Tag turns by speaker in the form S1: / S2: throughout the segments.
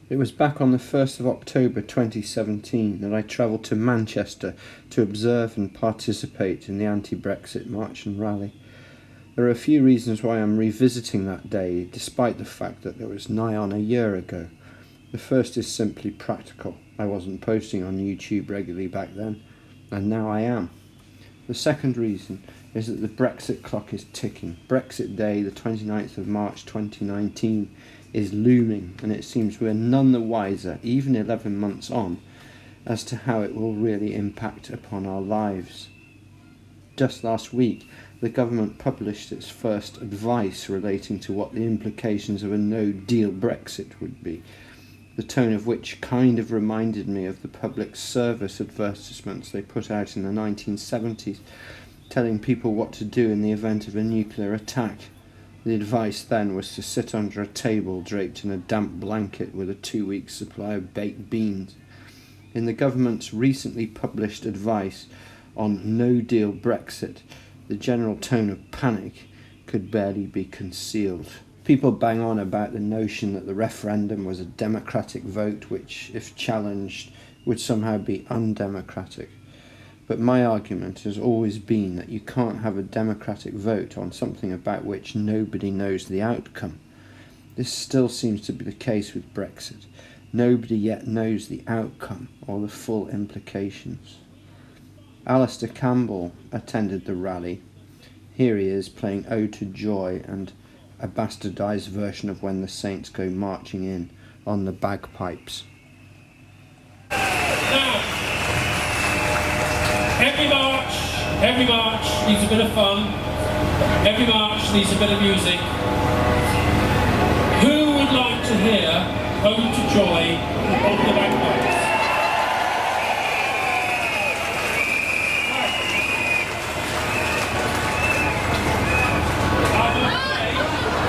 S1: It was back on the 1st of October 2017 that I travelled to Manchester to observe and participate in the Anti-Brexit march and rally. There are a few reasons why I'm revisiting that day, despite the fact that it was nigh on a year ago. The first is simply practical. I wasn't posting on YouTube regularly back then, and now I am. The second reason is that the Brexit clock is ticking. Brexit Day, the 29th of March 2019, is looming, and it seems we're none the wiser, even 11 months on, as to how it will really impact upon our lives. Just last week, the government published its first advice relating to what the implications of a no-deal Brexit would be, the tone of which kind of reminded me of the public service advertisements they put out in the 1970s, telling people what to do in the event of a nuclear attack. The advice then was to sit under a table draped in a damp blanket with a 2-week supply of baked beans. In the government's recently published advice on no-deal Brexit, the general tone of panic could barely be concealed. People bang on about the notion that the referendum was a democratic vote which, if challenged, would somehow be undemocratic. But my argument has always been that you can't have a democratic vote on something about which nobody knows the outcome. This still seems to be the case with Brexit. Nobody yet knows the outcome or the full implications. Alastair Campbell attended the rally. Here he is playing Ode to Joy and a bastardised version of When the Saints Go Marching In on the Bagpipes.
S2: Every march needs a bit of fun. Every march needs a bit of music. Who would like to hear Ode to Joy on the Bagpipes?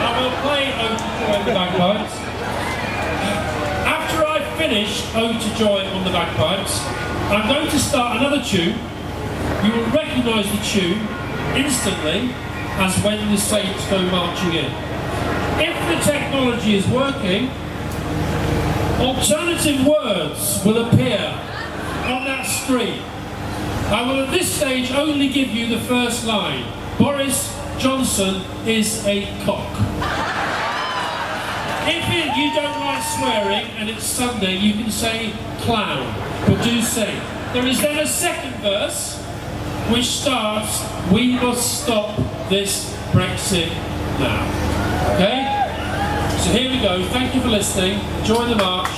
S2: I will play Ode to Joy on the Bagpipes. After I've finished Ode to Joy on the Bagpipes, I'm going to start another tune. You will recognise the tune instantly as When the Saints Go Marching In. If the technology is working, alternative words will appear on that screen. I will at this stage only give you the first line. Boris Johnson is a cock. If you don't like swearing and it's Sunday, you can say clown, but do say. There is then a second verse which starts, we must stop this Brexit now. Okay? So here we go. Thank you for listening. Enjoy the march.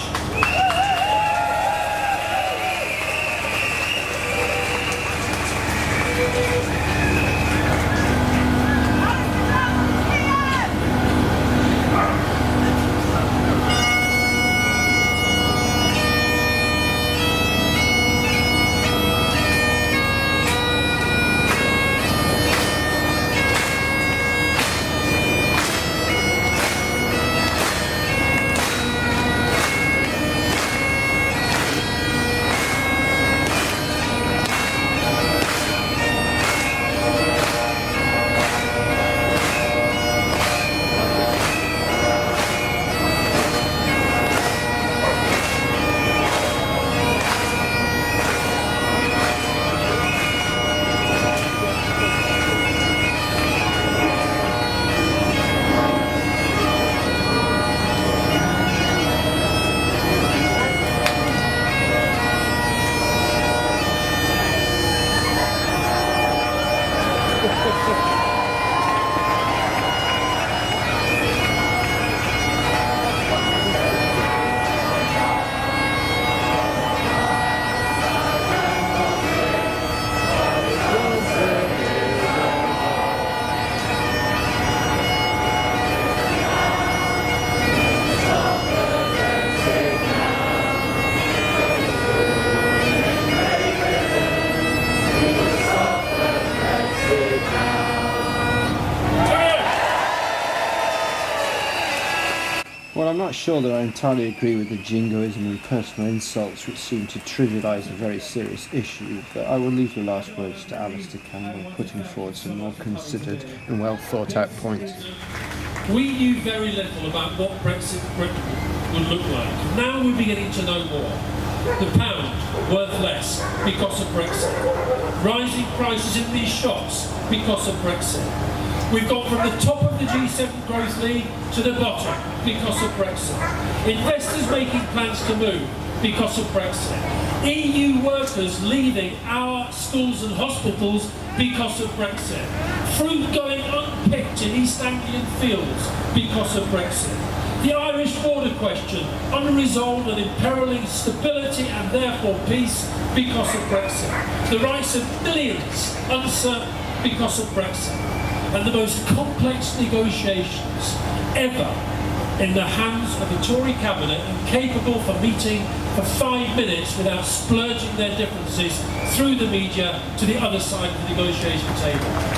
S1: Well, I'm not sure that I entirely agree with the jingoism and personal insults which seem to trivialise a very serious issue, but I will leave the last words to Alastair Campbell, putting forward some more considered and well thought out points.
S2: We knew very little about what Brexit would look like. Now we're beginning to know more. The pound worth less because of Brexit. Rising prices in these shops because of Brexit. We've gone from the top of the G7 growth league to the bottom because of Brexit. Investors making plans to move because of Brexit. EU workers leaving our schools and hospitals because of Brexit. Fruit going unpicked in East Anglian fields because of Brexit. The Irish border question, unresolved and imperiling stability and therefore peace because of Brexit. The rights of millions uncertain because of Brexit. And the most complex negotiations ever in the hands of the Tory cabinet, incapable for meeting for 5 minutes without splurging their differences through the media to the other side of the negotiation table.